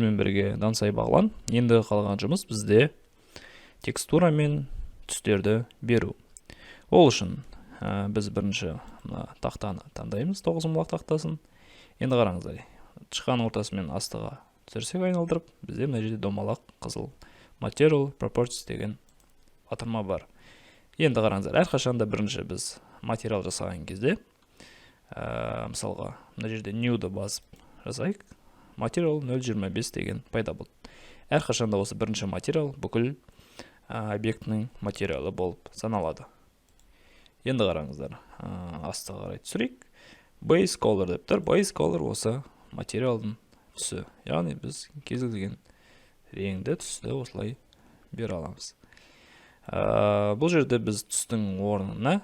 сіздермен бірге Дансай Бағлан. Енді қалған жұмыс бізде текстура мен түстерді беру. Ол үшін біз бірінші тақтаны таңдаймыз, 9-мұлақ тақтасын. Енді қараңыздар, тышқан ортасымен астыға түсірсек айналдырып, бізде мына жерде домалақ қызыл Material Properties деген батырма бар. Енді қараңыздар, әрқашанда бірінші біз материал жасаған кезде, мысалға, мына жерде New'ді басып жасайық, Material 0.25 деген пайда болды. Әрқашанда осы бірінші материал бүкіл объектінің материалы болып саналады. Енді қараңыздар, астыға қарай түсірейік. Base Color деп тұр. Base Color осы материалдың түсі. Яғни біз кез келген реңді түсті осылай бере аламыз. Бұл жерде біз түстің орнына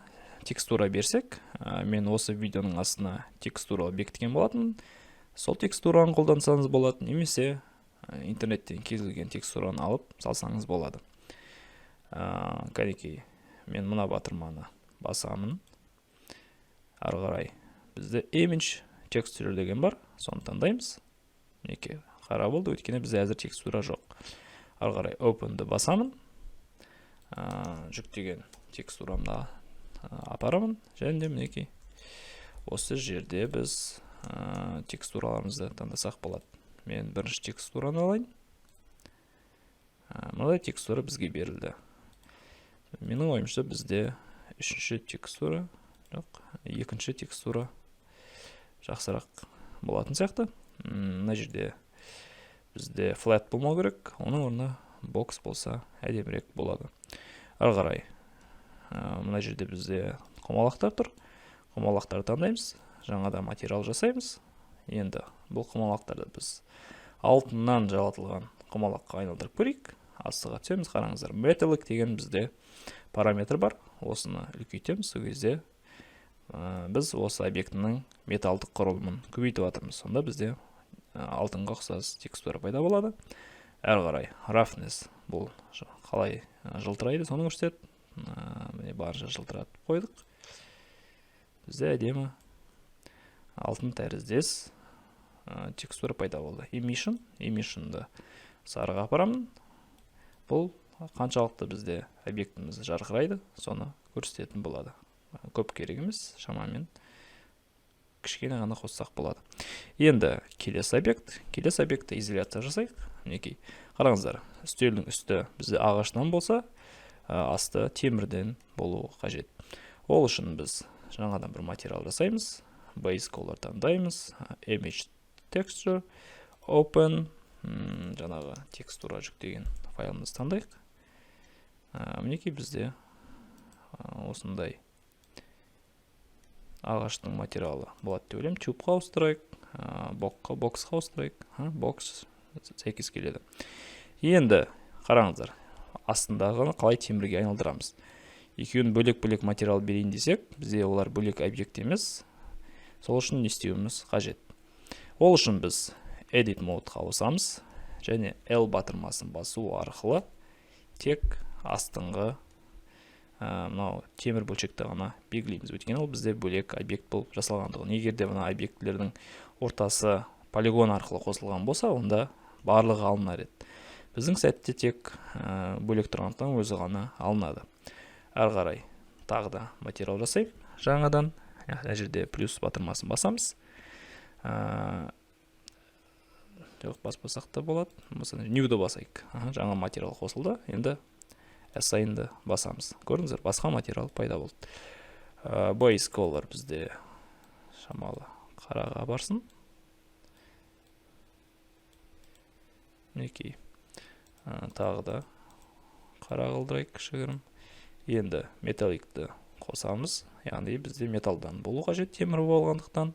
текстура берсек, мен осы видеоның астына текстура бекіткен болатын. Сол текстураны қолдансаңыз болады, немесе интернеттен кез келген текстураны алып салсаңыз болады. Кәнекей, мен мына батырманы басамын. Ары қарай бізде image texture деген бар, соны таңдаймыз. Неке қара болды, өйткені бізде әзір текстура жоқ. Ары қарай open'ді басамын. Жүктеген текстурамды апарамын. Және де мінекей осы жерде біз текстураларымызды таңдасақ болады. Мен бірінші текстураны алайын. Мынадай текстура бізге берілді. Менің ойымша бізде үшінші текстура, екінші текстура жақсырақ болатын сияқты. Мына жерде бізде flat болмау керек, оның орнына box болса әдемірек болады. Ары қарай, мына жерде бізде құмалақтар тұр. Құмалақтарды таңдаймыз, жаңада материал жасаймыз. Енді бұл құмалақтарды біз алтыннан жалатылған құмалаққа айналдырып көрейік. Астыға түсеміз, қараңыздар. Metallic деген бізде параметр бар. Осыны үлкейтеміз, сол кезде біз осы объектінің металдық құрылымын көбейтіп жатырмыз. Сонда бізде алтынға ұқсас текстура пайда болады. Әрі қарай roughness бұл қалай жылтырайды, соны көрсетеді. Міне барынша жылтыратып қойдық. Бізде әдемі алтын тәріздес текстура пайда болды. Emission'ды сарыға апарамын. Бұл қаншалықты бізде объектіміз жарқырайды, соны көрсететін болады. Көп керек емес, шамамен кішкене ғана қоссақ болады. Енді келесі объектті изоляция жасайық. Мінекей, қараңыздар, үстелдің үсті бізде ағаштан болса, асты темірден болуы қажет. Ол үшін біз жаңадан бір материал жасаймыз. Base Color таңдаймыз. Image Texture, Open, жаңағы текстура жүктеген файлымызды таңдайық. Мінекей бізде осындай ағаштың материалы болады деп ойлаймын. Тюбқа ауыстырайық, боксқа ауыстырайық. Бокс сәйкес келеді. Енді қараңыздар, астындағы қалай темірге айналдырамыз. Екеуін бөлек-бөлек материал берейін десек, бізде олар бөлек объект емес. Сол үшін не істеуіміз қажет. Ол үшін біз Edit Mode-ға ауысамыз, және L батырмасын басу арқылы тек астыңғы мынау темір бөлшекті ғана белгілейміз. Өйткені ол бізде бөлек объект болып жасалғандығын. Егер де мына объектілердің ортасы полигон арқылы қосылған болса, онда барлығы алынар еді. Біздің сәтте тек бөлек тұрғандықтан өзі ғана алынады. Ары қарай тағы да материал жасайық. Жаңадан мына жерде плюс батырмасын басамыз. Жоқ, баспасақ та болады. New'ді басайық. Жаңа материал қосылды. Енді Assign'ды басамыз. Көрдіңіздер, басқа материал пайда болды. Base Color бізде шамалы қараға барсын. Мінекей, тағы да қара қылдырайық кішігірім. Енді металликті қосамыз. Яғни бізде металдан болу қажет, темір болғандықтан.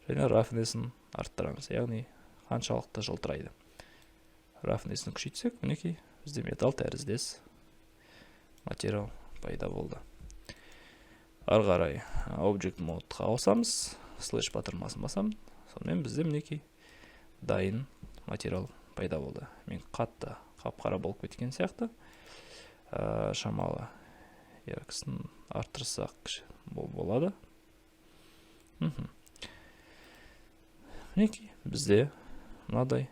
Және roughness-ын арттырамыз. Яғни қаншалықты жылтырайды. Roughness-ын күшейтсек, мінекей, бізде металл тәріздес материал пайда болды. Ары қарай Object Mode-ға ауысамыз. Slash батырмасын басам. Сонымен бізде мінекей дайын материал пайда болды. Мен қатты қап-қара болып кеткен сияқты. Шамалы яркысын арттырсақ болады. Мінекей, бізде мынадай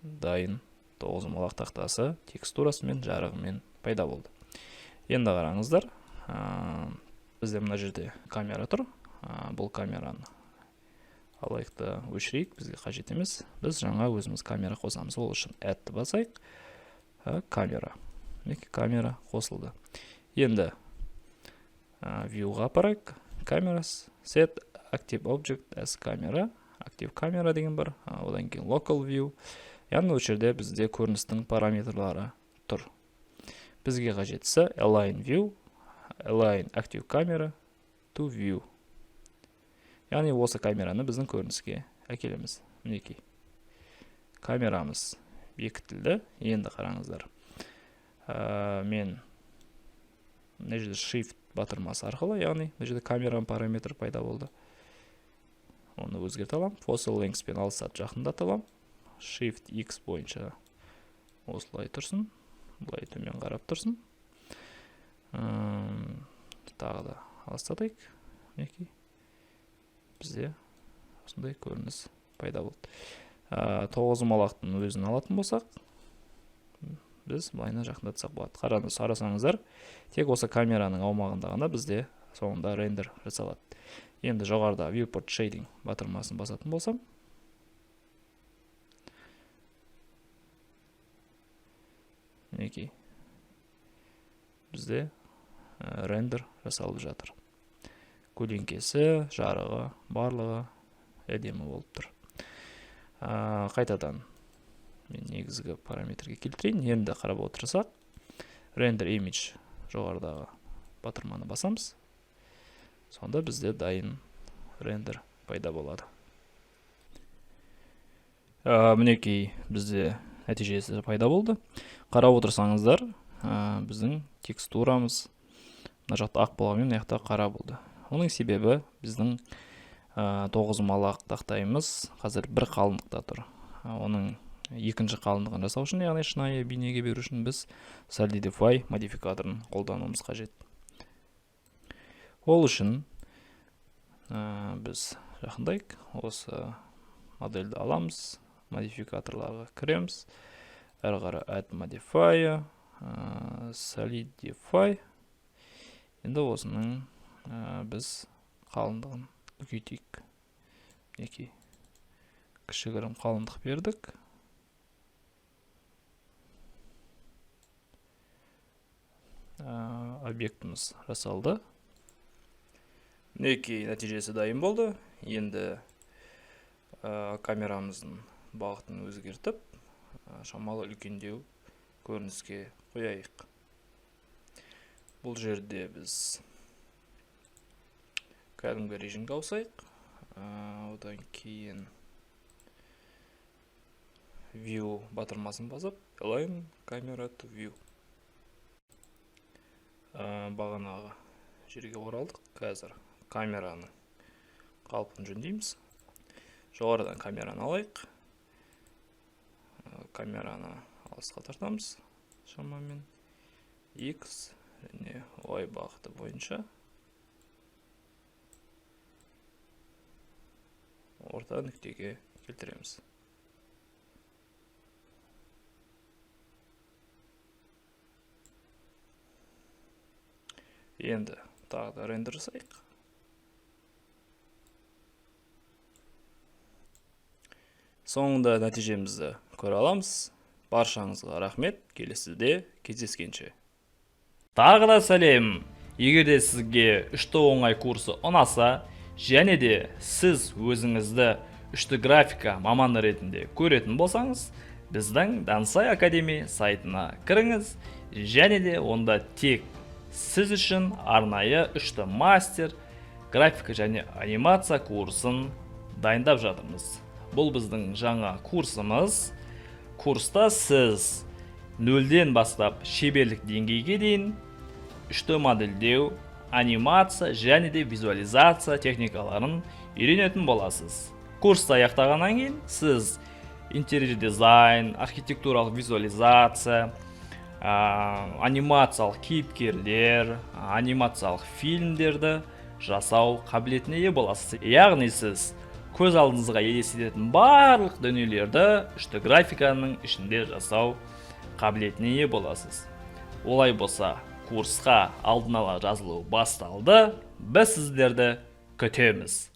дайын тоғызқұмалақ тақтасы текстурасымен жарығымен пайда болды. Енді қараңыздар, бізде мына жерде камера тұр. Бұл камераны алайықты өшірейік, бізге қажет емес. Біз жаңа өзіміз камера қосамыз. Ол үшін add басайық. Камера. Камера қосылды. Енді view-ға апарайық. Cameras, set active object as camera. Active камера деген бар. Одан кейін local view. Яғни ол жерде бізде көріністің параметрлары тұр. Бізге қажеттісі align view, align active camera to view. Яғни осы камераны біздің көрініске әкелеміз. Мінекей. Камерамыз бекітілді. Енді қараңыздар. Мен мына жерде shift батырмасы арқылы, яғни мына жерде камераның параметр пайда болды. Оны өзгерте аламын. Focal length пен алыстатып жақындата аламын. Shift X бойынша осылай тұрсын. Бұлай төмен қарап тұрсын. Тағы да алыстатайық. Мінекей. Бізде осындай көрініс пайда болды. Тоғызқұмалақтың өзін алатын болсақ, біз былайына жақындатсақ болады. Қарасаңыздар, тек осы камераның аумағында ғана бізде соңында рендер жасалады. Енді жоғарыда viewport shading батырмасын басатын болсам, мінекей, бізде рендер жасалып жатыр. Көлеңкесі, жарығы, барлығы әдемі болып тұр. Қайтадан мен негізгі параметрге келтірейін. Енді қарап отырсақ, render image жоғарыдағы батырманы басамыз. Сонда бізде дайын рендер пайда болады. Мінекей бізде нәтижесі пайда болды. Қарап отырсаңыздар, біздің текстурамыз мына жақта ақ болғанмен, мына жақта қара болды. Оның себебі біздің тоғызқұмалақ тақтайымыз қазір бір қалыңдықта тұр. Оның екінші қалыңдығын жасау үшін, яғни шынайы бейнеге беру үшін біз Solidify модификаторын қолдануымыз қажет. Ол үшін біз жақындайық, осы модельді аламыз, модификаторларға кіреміз, әрі қарай add modifier, Solidify. Енді осының біз қалыңдығын үлкейтейік. Мінекей, кішігірім қалыңдық бердік. Объектіміз жасалды. Мінекей, нәтижесі дайын болды. Енді камерамыздың бағытын өзгертіп, шамалы үлкендеу көрініске қояйық. Бұл жерде біз кәдімгі режимге ауысайық. Одан кейін view батырмасын басып, align camera to view. Бағанағы жерге оралдық. Қазір камераның қалпын жөндейміз. Жоғарыдан камераны алайық. Камераны алысқа тартамыз. Шамамен X және Y бағыты бойынша. Орта нүктеге келтіреміз. Енді тағы да рендер жасайық. Соңында нәтижемізді көре аламыз. Баршаңызға рахмет. Келесіде кездескенше. Тағы да сәлем. Егер де сізге үшті оңай курсы ұнаса, және де сіз өзіңізді үшті графика маманы ретінде көретін болсаңыз, біздің Дансай Академи сайтына кіріңіз, және де онда тек сіз үшін арнайы үшті мастер, графика және анимация курсын дайындап жатырмыз. Бұл біздің жаңа курсымыз. Курста сіз 0-ден бастап шеберлік деңгейге дейін үшті модельдеу, анимация және де визуализация техникаларын үйренетін боласыз. Курсты аяқтағаннан кейін сіз интерьер дизайн, архитектуралық визуализация, анимациялық кейіпкерлер, анимациялық фильмдерді жасау қабілетіне ие боласыз. Яғни сіз көз алдыңызға елестететін барлық дүниелерді үшті графиканың ішінде жасау қабілетіне ие боласыз. Олай болса, курсқа алдын ала жазылу басталды. Біз сіздерді күтеміз.